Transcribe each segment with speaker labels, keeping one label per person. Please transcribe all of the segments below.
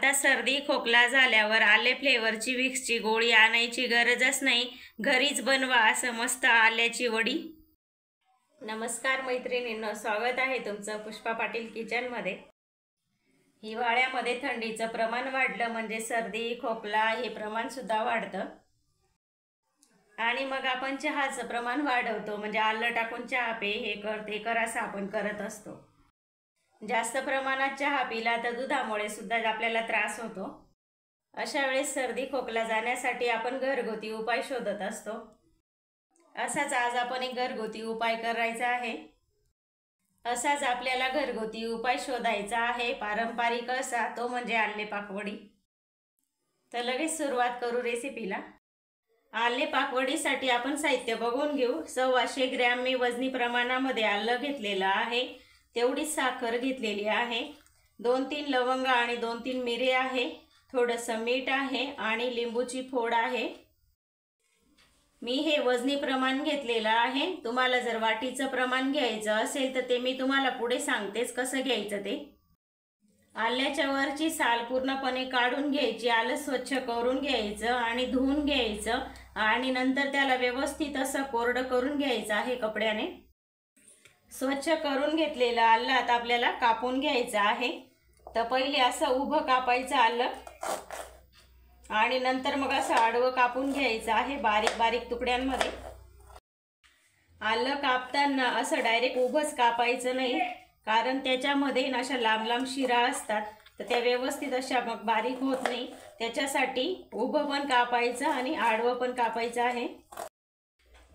Speaker 1: आता सर्दी खोकला झाल्यावर आले फ्लेवरची विक्सची गोळी आणायची गरजच नाही, घरीच बनवा असं मस्त आल्याची वडी। नमस्कार मैत्रिणींनो, स्वागत आहे तुमचं पुष्पा पाटील किचनमध्ये। हिवाळ्यामध्ये थंडीचं प्रमाण वाढलं म्हणजे सर्दी खोकला हे प्रमाण सुद्धा वाढतं आणि मग आपण चहाचं प्रमाण वाढवतो, म्हणजे आलं टाकून चहा पे, हे कर ते कर असं आपण करत असतो। जास्त प्रमाणात चहा पिला तर दुधामुळे सुद्धा आपल्याला त्रास होतो। अशा वेळेस सर्दी खोकला जाण्यासाठी आपण घरगुती उपाय शोधत असतो। असाच आज आपण एक घरगुती उपाय करायचा आहे। असाच आपल्याला घरगुती उपाय शोधायचा आहे पारंपरिक असा, तो म्हणजे आले पाकवडी। तर लगेच सुरुवात करू रेसिपीला। आले पाकवडीसाठी आपण साहित्य बघून घेऊ। 125 ग्रॅम मी वजनी प्रमाणामध्ये आलं घेतलेलं आहे, तेवढी साखर घेतलेली आहे, 2-3 लवंग आणि 2-3 मिरे आहे, थोडंसं मीठ आहे आणि लिंबूची फोड आहे। मी हे वजनी प्रमाण घेतलेलं आहे। तुम्हाला जर वाटीचं प्रमाण घ्यायचं असेल तर ते मी तुम्हाला पुढे सांगतेच कसं घ्यायचं ते। आल्याच्या वरची साल पूर्णपणे काढून घ्यायची, आलं स्वच्छ करून घ्यायचं आणि धुवून घ्यायचं आणि नंतर त्याला व्यवस्थित असं कोरडं करून घ्यायचं आहे कपड्याने। स्वच्छ करून घेतलेलं आलं आता आपल्याला कापून घ्यायचं आहे। तर पहिले असं उभं कापायचं आलं आणि नंतर मग असं आडवं कापून घ्यायचं आहे बारीक बारीक तुकड्यांमध्ये। आलं कापताना असं डायरेक्ट उभंच कापायचं नाही, कारण त्याच्यामध्ये अशा लांब लांब शिरा असतात, तर त्या व्यवस्थित अशा मग बारीक होत नाही। त्याच्यासाठी उभं पण कापायचं आणि आडवं पण कापायचं आहे।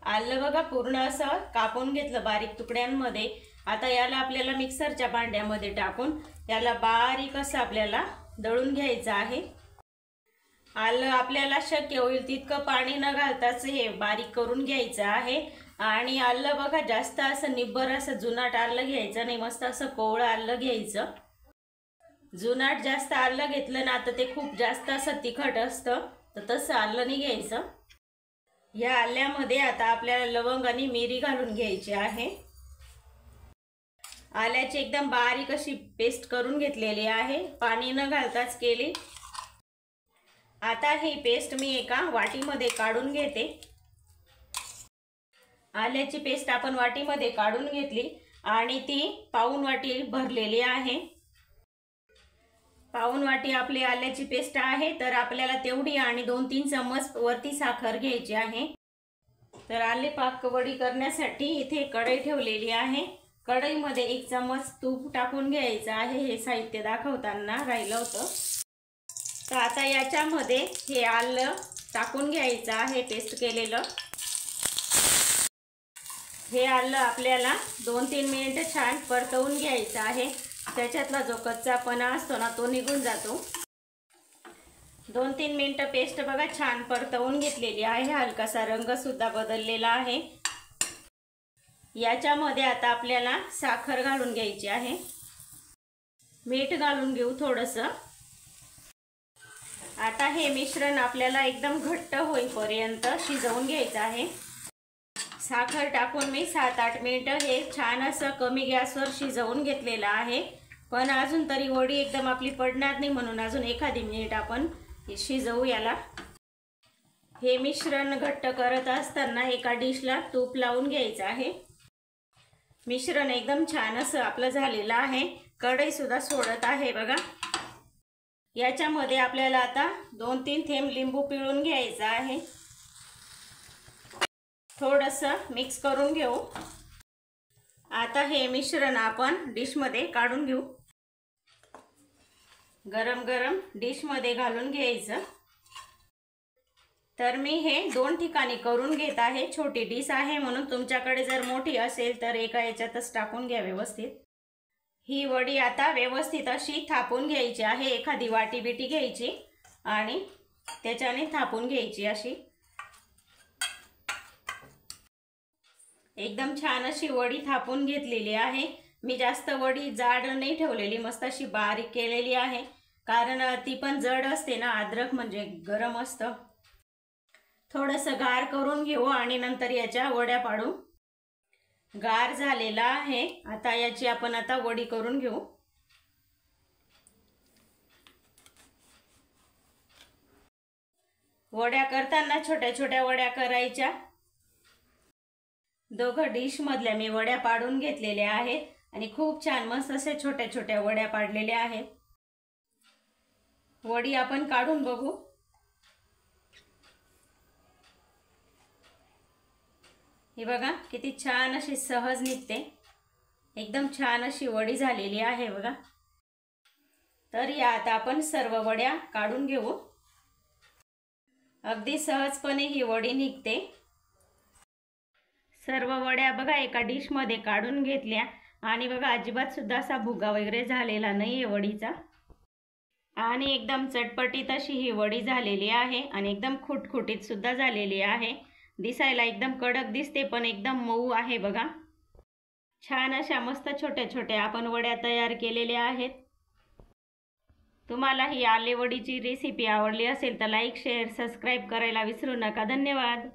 Speaker 1: आलं बघा पूर्ण असं कापून घेतलं बारीक तुकड्यांमध्ये। आता याला आपल्याला मिक्सरच्या भांड्यामध्ये टाकून याला बारीक असं आपल्याला दळून घ्यायचं आहे। आलं आपल्याला शक्य होईल तितकं पाणी न घालताच हे बारीक करून घ्यायचं आहे। आणि आलं बघा जास्त असं निब्बर असं जुनाट आलं घ्यायचं नाही, मस्त असं कोवळं आलं घ्यायचं। जुनाट जास्त आलं घेतलं ना तर ते खूप जास्त असं तिखट असतं, तर तसं आलं नाही घ्यायचं। या आल्यामध्ये आता आपल्याला लवंग आणि मिरी घालून घ्यायची आहे। आल्याची एकदम बारीक अशी पेस्ट करून घेतलेली आहे, पाणी न घालताच केली। आता ही पेस्ट मी एका वाटीमध्ये काढून घेते। आल्याची पेस्ट आपण वाटीमध्ये काढून घेतली आणि ती पाऊण वाटी भरलेली आहे। पाऊण वाटी आपली आल्याची पेस्ट आहे, तर आपल्याला तेवढी आणि 2-3 चम्मच वरती साखर घ्यायची आहे। तर आले पाकवडी करण्यासाठी इथे कढई ठेवलेली आहे। कढईमध्ये 1 चम्मच तूप टाकून घ्यायचं आहे, हे साहित्य दाखवताना राहिलं होतं। तर आता याच्यामध्ये हे आलं टाकून घ्यायचं आहे पेस्ट केलेलं। हे आलं आपल्याला 2-3 मिनिट छान परतवून घ्यायचं आहे, त्याच्यातला जो कच्चापणा असतो ना तो निघून जातो। 2-3 मिनिट पेस्ट बघा छान परतवून घेतलेली आहे, हलकासा रंग सुद्धा बदललेला आहे। याच्यामध्ये आता आपल्याला साखर घालून घ्यायची आहे, मीठ घालून घेऊ थोडंसं। आता हे मिश्रण आपल्याला एकदम घट्ट होईपर्यंत शिजवून घ्यायचं आहे। साखर टाकून मी 7-8 मिनिटं हे छान असं कमी गॅसवर शिजवून घेतलेलं आहे, पण अजून तरी वडी एकदम आपली पडणार नाही म्हणून अजून एखादी मिनिट आपण शिजवू याला। हे मिश्रण घट्ट करत असताना एका डिशला तूप लावून घ्यायचं आहे। मिश्रण एकदम छान असं आपलं झालेलं आहे, कढई सुद्धा सोडत आहे बघा। याच्यामध्ये आपल्याला आता 2-3 थेंब लिंबू पिळून घ्यायचं आहे, थोडंसं मिक्स करून घेऊ। आता हे मिश्रण आपण डिशमध्ये काढून घेऊ, गरम गरम डिशमध्ये घालून घ्यायचं। तर मी हे 2 ठिकाणी करून घेत आहे, छोटी डिश आहे म्हणून, तुमच्याकडे जर मोठी असेल तर एका याच्यातच टाकून घ्या व्यवस्थित। ही वडी आता व्यवस्थित अशी थापून घ्यायची आहे, एखादी वाटी बिटी घ्यायची आणि त्याच्याने थापून घ्यायची अशी। एकदम छान अशी वडी थापून घेतलेली आहे। मी जास्त वडी जाड नाही ठेवलेली, मस्त अशी बारीक केलेली आहे, कारण ती पण जड असते ना, अद्रक म्हणजे गरम असतं। थोडंसं गार करून घेऊ आणि नंतर याच्या वड्या पाडू। गार झालेला आहे, आता याची आपण आता वडी करून घेऊ। वड्या करताना छोट्या छोट्या वड्या करायच्या। दोघं डिश मधल्या मी वड्या पाडून घेतलेल्या आहेत आणि खूप छान मस्त असे छोट्या छोट्या वड्या पाडलेल्या आहेत। वडी आपण काढून बघू। हे बघा किती छान अशी सहज निघते, एकदम छान अशी वडी झालेली आहे बघा। तर या आता आपण सर्व वड्या काढून घेऊ। अगदी सहजपणे ही वडी निघते। सर्व वड्या बघा एका डिश मध्ये काढून घेतल्या आणि बघा अजिबात सुद्धा असा भुगा वगैरे झालेला नाहीये वडीचा आणि एकदम चटपटीत अशी ही वडी झालेली आहे आणि एकदम खुटखुटीत सुद्धा झालेली आहे। दिसायला एकदम कडक दिसते पण एकदम मऊ आहे बघा। छान अशा मस्त छोट्या छोट्या आपण वड्या तयार केलेल्या आहेत। तुम्हाला ही आले वडीची रेसिपी आवडली असेल तर लाईक शेअर सबस्क्राइब करायला विसरू नका। धन्यवाद।